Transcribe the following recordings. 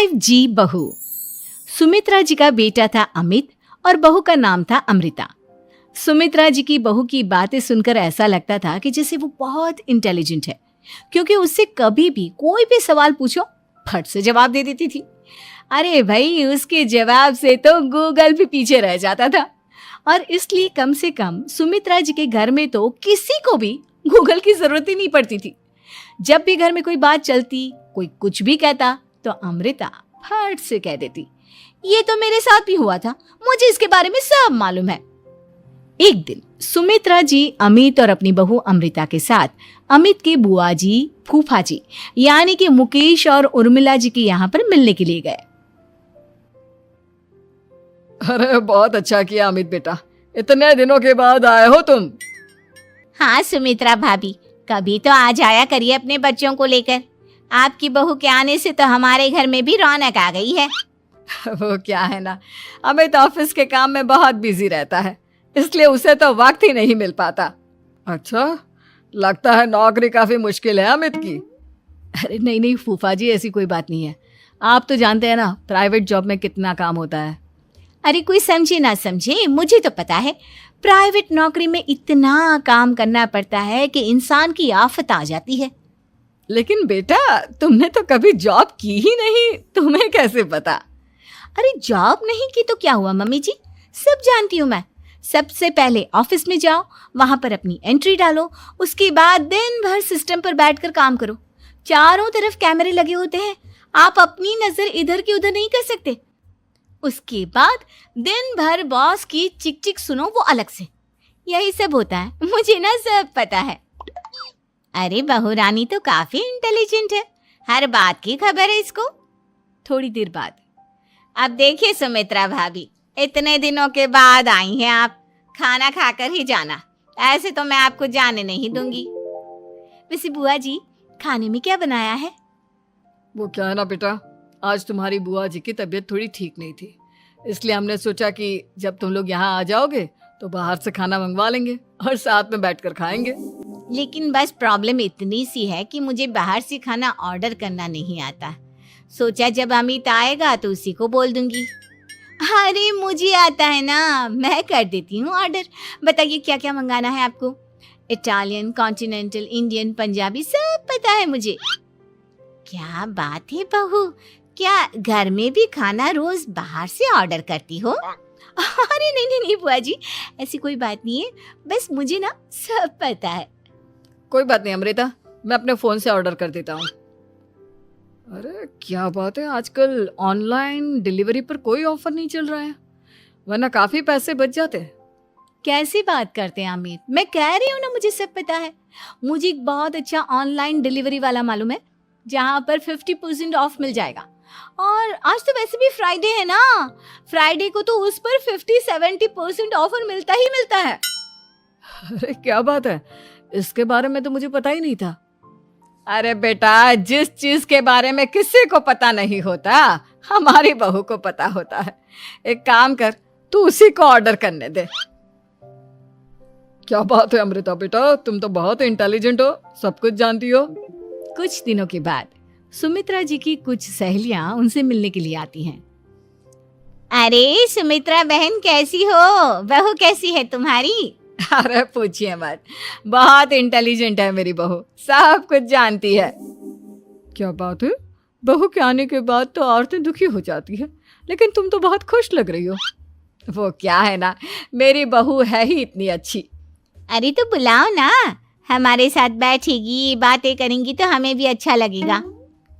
5G बहू। सुमित्रा जी का बेटा था अमित और बहू का नाम था अमृता। सुमित्रा जी की बहू की बातें सुनकर ऐसा लगता था कि जैसे वो बहुत इंटेलिजेंट है, क्योंकि उससे कभी भी कोई भी सवाल पूछो फट से जवाब दे देती थी। अरे भाई, उसके जवाब से तो गूगल भी पीछे रह जाता था। और इसलिए कम से कम सुमित्रा जी के घर में तो किसी को भी गूगल की जरूरत ही नहीं पड़ती थी। जब भी घर में कोई बात चलती, कोई कुछ भी कहता, तो अमृता फट से कह देती, ये तो मेरे साथ भी हुआ था, मुझे इसके बारे में सब मालूम है। एक दिन सुमित्रा जी अमित और अपनी बहू अमृता के साथ अमित के बुआ जी, फूफा जी यानी कि मुकेश और उर्मिला जी के यहाँ पर मिलने के लिए गए। अरे बहुत अच्छा किया अमित बेटा, इतने दिनों के बाद आए हो तुम। हाँ सुमित्रा भाभी, कभी तो आ जाया करिए अपने बच्चों को लेकर। आपकी बहू के आने से तो हमारे घर में भी रौनक आ गई है। वो क्या है ना, अमित ऑफिस के काम में बहुत बिजी रहता है, इसलिए उसे तो वक्त ही नहीं मिल पाता। अच्छा, लगता है नौकरी काफी मुश्किल है अमित की। अरे नहीं फूफा जी, ऐसी कोई बात नहीं है। आप तो जानते हैं ना प्राइवेट जॉब में कितना काम होता है। अरे कोई समझे ना समझे, मुझे तो पता है प्राइवेट नौकरी में इतना काम करना पड़ता है कि इंसान की आफत आ जाती है। लेकिन बेटा, तुमने तो कभी जॉब की ही नहीं, तुम्हें कैसे पता? अरे जॉब नहीं की तो क्या हुआ मम्मी जी, सब जानती हूँ मैं। सबसे पहले ऑफिस में जाओ, वहां पर अपनी एंट्री डालो, उसके बाद दिन भर सिस्टम पर बैठकर काम करो। चारों तरफ कैमरे लगे होते हैं, आप अपनी नजर इधर की उधर नहीं कर सकते। उसके बाद दिन भर बॉस की चिक चिक सुनो, वो अलग से। यही सब होता है, मुझे ना सब पता है। अरे बहू रानी तो काफी इंटेलिजेंट है, हर बात की खबर है इसको। थोड़ी देर बाद, अब देखिए सुमित्रा भाभी, इतने दिनों के बाद आई हैं आप, खाना खाकर ही जाना, ऐसे तो मैं आपको जाने नहीं दूंगी। वैसे बुआ जी, खाने में क्या बनाया है? वो क्या है ना बेटा, आज तुम्हारी बुआ जी की तबीयत थोड़ी ठीक नहीं थी, इसलिए हमने सोचा कि जब तुम लोग यहाँ आ जाओगे तो बाहर से खाना मंगवा लेंगे और साथ में बैठकर खाएंगे। लेकिन बस प्रॉब्लम इतनी सी है कि मुझे बाहर से खाना ऑर्डर करना नहीं आता। सोचा जब अमित आएगा तो उसी को बोल दूंगी। अरे मुझे आता है ना, मैं कर देती हूँ ऑर्डर। बताइए क्या क्या मंगाना है आपको? इटालियन, कॉन्टिनेंटल, इंडियन, पंजाबी, सब पता है मुझे। क्या बात है बहू, क्या घर में भी खाना रोज बाहर से ऑर्डर करती हो? अरे नहीं बुआ जी, ऐसी कोई बात नहीं है, बस मुझे ना सब पता है। कोई बात नहीं अमृता, मैं अपने फोन से ऑर्डर कर देता हूँ। अरे क्या बात है, आजकल ऑनलाइन डिलीवरी पर कोई ऑफर नहीं चल रहा है, वरना काफी पैसे बच जाते। कैसी बात करते हैं अमित, मैं कह रही हूँ ना मुझे सब पता है। मुझे एक बहुत अच्छा ऑनलाइन डिलीवरी वाला मालूम है, जहाँ पर 50% ऑफ मिल जाएगा। और आज तो वैसे भी फ्राइडे है ना, फ्राइडे को तो उस पर 50-70% ऑफर मिलता ही मिलता है। अरे क्या बात है, इसके बारे में तो मुझे पता ही नहीं था। अरे बेटा, जिस चीज के बारे में किसी को पता नहीं होता, हमारी बहू को पता होता है। एक काम कर, तू उसी को ऑर्डर करने दे। क्या बात है अमृता बेटा, तुम तो बहुत इंटेलिजेंट हो, सब कुछ जानती हो। कुछ दिनों के बाद सुमित्रा जी की कुछ सहेलियां उनसे मिलने के लिए आती हैं। अरे सुमित्रा बहन कैसी हो, बहू कैसी है तुम्हारी? अरे पूछिए मत, बहुत इंटेलिजेंट है मेरी बहू, सब कुछ जानती है। क्या बात है, बहू के आने के बाद तो औरतें दुखी हो जाती है, लेकिन तुम तो बहुत खुश लग रही हो। वो क्या है ना, मेरी बहू है ही इतनी अच्छी। अरे तो बुलाओ ना, हमारे साथ बैठेगी, बातें करेंगी तो हमें भी अच्छा लगेगा।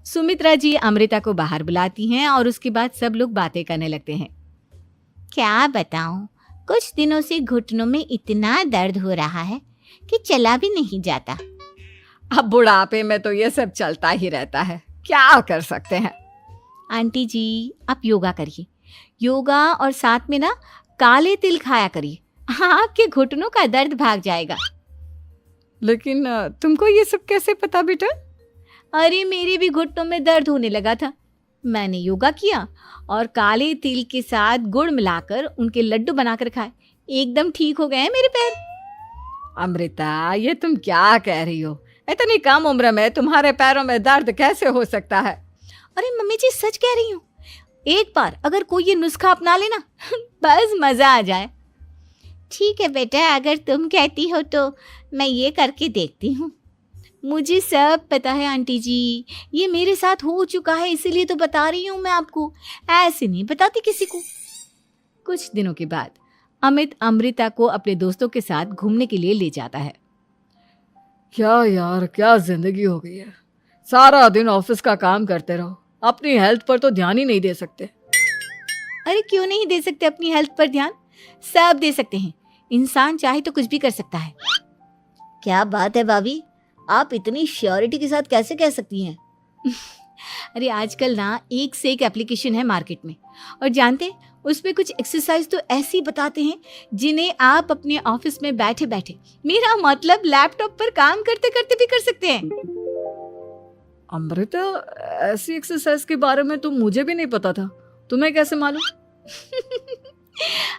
सुमित्रा जी अमृता को बाहर बुलाती हैं और उसके बाद सब लोग बातें करने लगते हैं। क्या बताऊं, कुछ दिनों से घुटनों में इतना दर्द हो रहा है कि चला भी नहीं जाता। अब बुढ़ापे में तो ये सब चलता ही रहता है, क्या कर सकते हैं। आंटी जी, आप योगा करिए, योगा और साथ में ना काले तिल खाया करिए, आपके घुटनों का दर्द भाग जाएगा। लेकिन तुमको ये सब कैसे पता बेटा? अरे मेरे भी घुटनों में दर्द होने लगा था, मैंने योगा किया और काले तिल के साथ गुड़ मिलाकर उनके लड्डू बनाकर खाए, एकदम ठीक हो गए हैं मेरे पैर। अमृता, ये तुम क्या कह रही हो? इतनी कम उम्र में तुम्हारे पैरों में दर्द कैसे हो सकता है? अरे मम्मी जी सच कह रही हूँ, एक बार अगर कोई ये नुस्खा अपना लेना बस मजा आ जाए। ठीक है बेटा, अगर तुम कहती हो तो मैं ये करके देखती हूँ। मुझे सब पता है आंटी जी, ये मेरे साथ हो चुका है, इसीलिए तो बता रही हूँ मैं आपको, ऐसे नहीं बताती किसी को। कुछ दिनों के बाद अमित अमृता को अपने दोस्तों के साथ घूमने के लिए ले जाता है। क्या यार, क्या जिंदगी हो गई है। सारा दिन ऑफिस का काम करते रहो, अपनी हेल्थ पर तो ध्यान ही नहीं दे सकते। अरे क्यों नहीं दे सकते अपनी हेल्थ पर ध्यान? सब दे सकते हैं, इंसान चाहे तो कुछ भी कर सकता है। क्या बात है भाभी, आप इतनी श्योरिटी के साथ कैसे कह सकती हैं? अरे आजकल ना एक से एक एप्लीकेशन है मार्केट में, और जानते हैं उसमें कुछ एक्सरसाइज तो ऐसी बताते हैं जिन्हें आप अपने ऑफिस में बैठे बैठे, मेरा मतलब लैपटॉप पर काम करते करते भी कर सकते हैं। अमृता, ऐसी एक्सरसाइज के बारे में तो मुझे भी नहीं पता था, तुम्हें कैसे मालूम?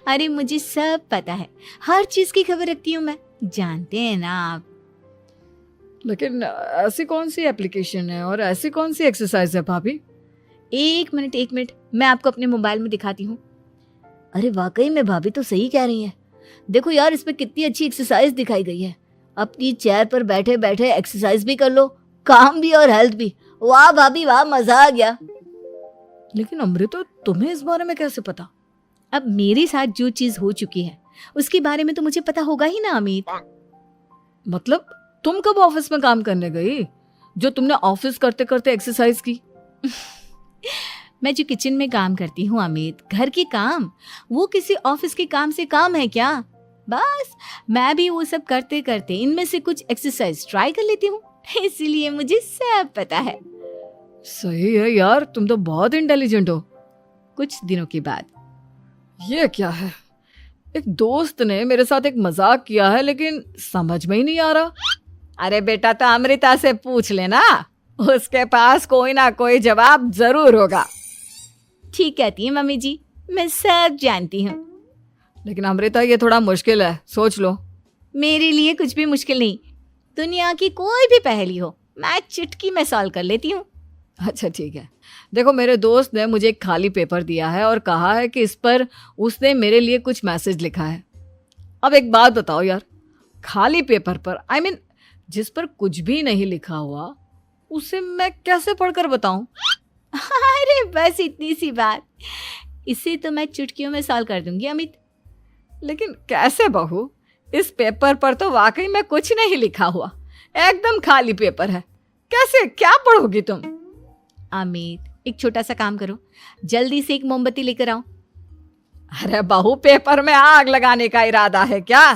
अरे मुझे सब पता है, हर चीज की खबर रखती हूँ मैं, जानते हैं ना आप। लेकिन ऐसी कौन सी एप्लीकेशन है और ऐसी कौन सी एक्सरसाइज है भाभी? एक मिनट, मैं आपको अपने मोबाइल में दिखाती हूँ। अरे वाकई में भाभी तो सही कह रही हैं। देखो यार, इसमें कितनी अच्छी एक्सरसाइज दिखाई गई है। अपनी चेयर पर बैठे बैठे एक्सरसाइज भी कर लो, काम भी और हेल्थ भी। वाह भाभी वाह, मजा आ गया। लेकिन अमृता, तुम्हें इस बारे में कैसे पता? अब मेरे साथ जो चीज हो चुकी है उसके बारे में तो मुझे पता होगा ही ना अमित। मतलब तुम कब ऑफिस में काम करने गई जो तुमने ऑफिस करते करते एक्सरसाइज की? मैं जो किचन में काम करती हूँ अमित, घर के काम, वो किसी ऑफिस के काम से काम है क्या? बस मैं भी वो सब करते करते इनमें से कुछ एक्सरसाइज ट्राई कर लेती हूँ, इसीलिए मुझे सब पता है। सही है यार, तुम तो बहुत इंटेलिजेंट हो। कुछ दिनों के बाद ये क्या है, एक दोस्त ने मेरे साथ एक मजाक किया है लेकिन समझ में ही नहीं आ रहा। अरे बेटा, तो अमृता से पूछ लेना, उसके पास कोई ना कोई जवाब जरूर होगा। ठीक कहती है मम्मी जी, मैं सब जानती हूँ। लेकिन अमृता, ये थोड़ा मुश्किल है, सोच लो। मेरे लिए कुछ भी मुश्किल नहीं, दुनिया की कोई भी पहेली हो मैं चुटकी में सॉल्व कर लेती हूँ। अच्छा ठीक है, देखो मेरे दोस्त ने मुझे एक खाली पेपर दिया है और कहा है कि इस पर उसने मेरे लिए कुछ मैसेज लिखा है। अब एक बात बताओ यार, खाली पेपर पर, I mean, जिस पर कुछ भी नहीं लिखा हुआ, उसे मैं कैसे पढ़कर बताऊं? अरे बस इतनी सी बात, इसे तो मैं चुटकियों में सॉल्व कर दूंगी अमित। लेकिन कैसे बहू, इस पेपर पर तो वाकई में कुछ नहीं लिखा हुआ, एकदम खाली पेपर है, कैसे, क्या पढ़ोगी तुम? अमित, एक छोटा सा काम करो, जल्दी से एक मोमबत्ती लेकर आओ। अरे बहू, पेपर में आग लगाने का इरादा है क्या?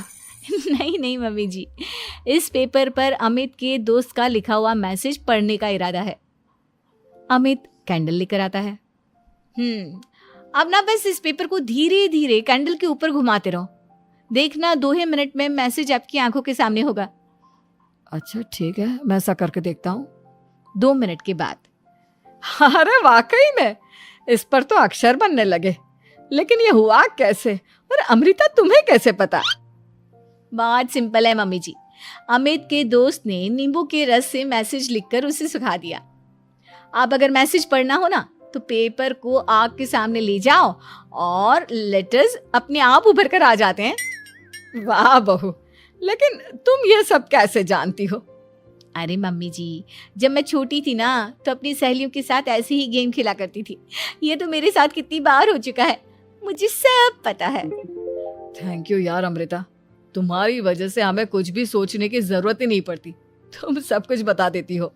नहीं मम्मी जी, इस पेपर पर अमित के दोस्त का लिखा हुआ मैसेज पढ़ने का इरादा है। अमित कैंडल लेकर आता है। अब ना बस इस पेपर को धीरे धीरे कैंडल के ऊपर घुमाते रहो, देखना 2 मिनट में मैसेज आपकी आंखों के सामने होगा। अच्छा ठीक है, मैं ऐसा करके देखता हूँ। 2 मिनट के बाद, अरे वाकई में इस पर तो अक्षर बनने लगे, लेकिन ये हुआ कैसे? और अमृता, तुम्हें कैसे पता? बहुत सिंपल है मम्मी जी, अमित के दोस्त ने नींबू के रस से मैसेज लिखकर उसे सुखा दिया। अब अगर मैसेज पढ़ना हो ना तो पेपर को आग के सामने ले जाओ और लेटर्स अपने आप उभर कर आ जाते हैं। वाह बहू, लेकिन तुम ये सब कैसे जानती हो? अरे मम्मी जी, जब मैं छोटी थी ना तो अपनी सहेलियों के साथ ऐसे ही गेम खेला करती थी। ये तो मेरे साथ कितनी बार हो चुका है, मुझे सब पता है। थैंक यू यार अमृता, तुम्हारी वजह से हमें कुछ भी सोचने की जरूरत ही नहीं पड़ती, तुम सब कुछ बता देती हो।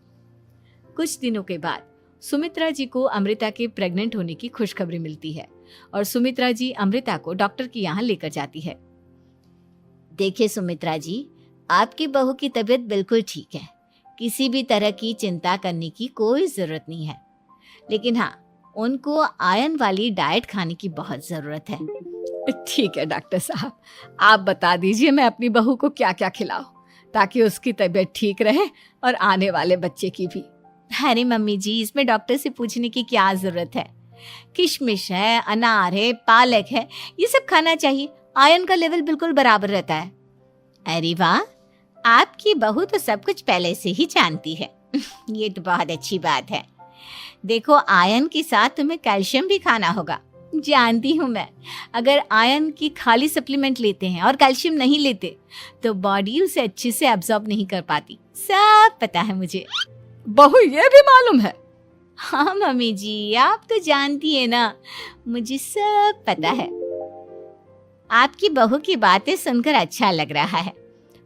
कुछ दिनों के बाद सुमित्रा जी को अमृता के प्रेग्नेंट होने की खुशखबरी मिलती है और सुमित्रा जी अमृता को डॉक्टर के यहाँ लेकर जाती है। देखिए सुमित्रा जी, आपकी बहू की तबीयत बिल्कुल ठीक है, किसी भी तरह की चिंता करने की कोई जरूरत नहीं है, लेकिन हाँ, उनको आयरन वाली डाइट खाने की बहुत जरूरत है। ठीक है डॉक्टर साहब, आप बता दीजिए मैं अपनी बहू को क्या क्या खिलाऊं ताकि उसकी तबीयत ठीक रहे और आने वाले बच्चे की भी। अरे मम्मी जी, इसमें डॉक्टर से पूछने की क्या जरूरत है, किशमिश है, अनार है, पालक है, ये सब खाना चाहिए, आयरन का लेवल बिल्कुल बराबर रहता है। अरे वाह, आपकी बहू तो सब कुछ पहले से ही जानती है। ये तो बहुत अच्छी बात है। देखो, आयरन के साथ तुम्हें कैल्शियम भी खाना होगा। जानती हूँ मैं, अगर आयरन की खाली सप्लीमेंट लेते हैं और कैल्शियम नहीं लेते तो बॉडी उसे अच्छे से एब्जॉर्ब नहीं कर पाती। सब पता है मुझे। बहू ये भी मालूम है? हाँ मम्मी जी, आप तो जानती है ना, मुझे सब पता है। आपकी बहू की बातें सुनकर अच्छा लग रहा है।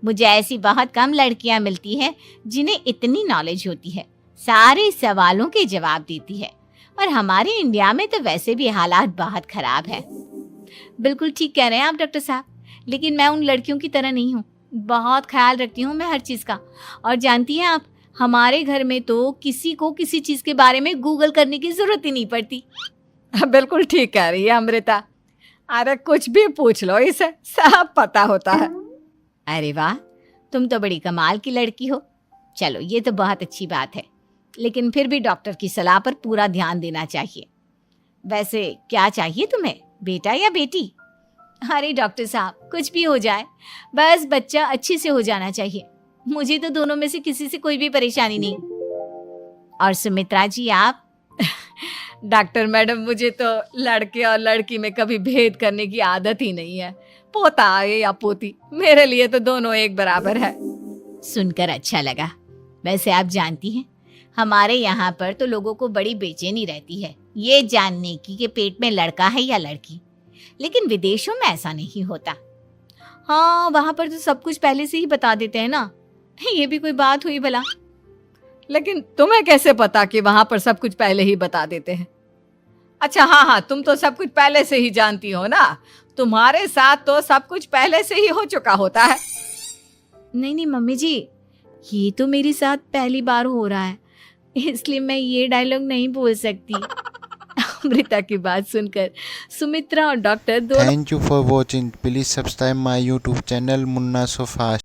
मुझे ऐसी बहुत कम लड़कियां मिलती हैं जिन्हें इतनी नॉलेज होती है, सारे सवालों के जवाब देती है। और हमारे इंडिया में तो वैसे भी हालात बहुत खराब है। बिल्कुल ठीक कह रहे हैं आप डॉक्टर साहब, लेकिन मैं उन लड़कियों की तरह नहीं हूँ। बहुत ख्याल रखती हूँ मैं हर चीज़ का। और जानती हैं आप, हमारे घर में तो किसी को किसी चीज़ के बारे में गूगल करने की ज़रूरत ही नहीं पड़ती। बिल्कुल ठीक कह रही है अमृता। अरे कुछ भी पूछ लो इसे, सब पता होता है। अरे वाह, तुम तो बड़ी कमाल की लड़की हो। चलो, ये तो बहुत अच्छी बात है, लेकिन फिर भी डॉक्टर की सलाह पर पूरा ध्यान देना चाहिए। वैसे क्या चाहिए तुम्हें, बेटा या बेटी? अरे डॉक्टर साहब, कुछ भी हो जाए, बस बच्चा अच्छे से हो जाना चाहिए। मुझे तो दोनों में से किसी से कोई भी परेशानी नहीं। और सुमित्रा जी, आप? डॉक्टर मैडम, मुझे तो लड़के और लड़की में कभी भेद करने की आदत ही नहीं है। पोता आए या पोती, मेरे लिए तो दोनों एक बराबर है। सुनकर अच्छा लगा। वैसे आप जानती हैं, हमारे यहाँ पर तो लोगों को बड़ी बेचैनी रहती है ये जानने की कि पेट में लड़का है या लड़की, लेकिन विदेशों में ऐसा नहीं होता। हाँ, वहाँ पर तो सब कुछ पहले से ही बता देते हैं ना। ये भी कोई बात हुई भला? लेकिन तुम्हें कैसे पता कि वहां पर सब कुछ पहले ही बता देते हैं? अच्छा हाँ, तुम तो सब कुछ पहले से ही जानती हो ना। तुम्हारे साथ तो सब कुछ पहले से ही हो चुका होता है। नहीं मम्मी जी, ये तो मेरे साथ पहली बार हो रहा है, इसलिए मैं ये डायलॉग नहीं बोल सकती। अमृता की बात सुनकर सुमित्रा और डॉक्टर दोनों Thank you for watching. Please subscribe my YouTube channel Munna So Fast.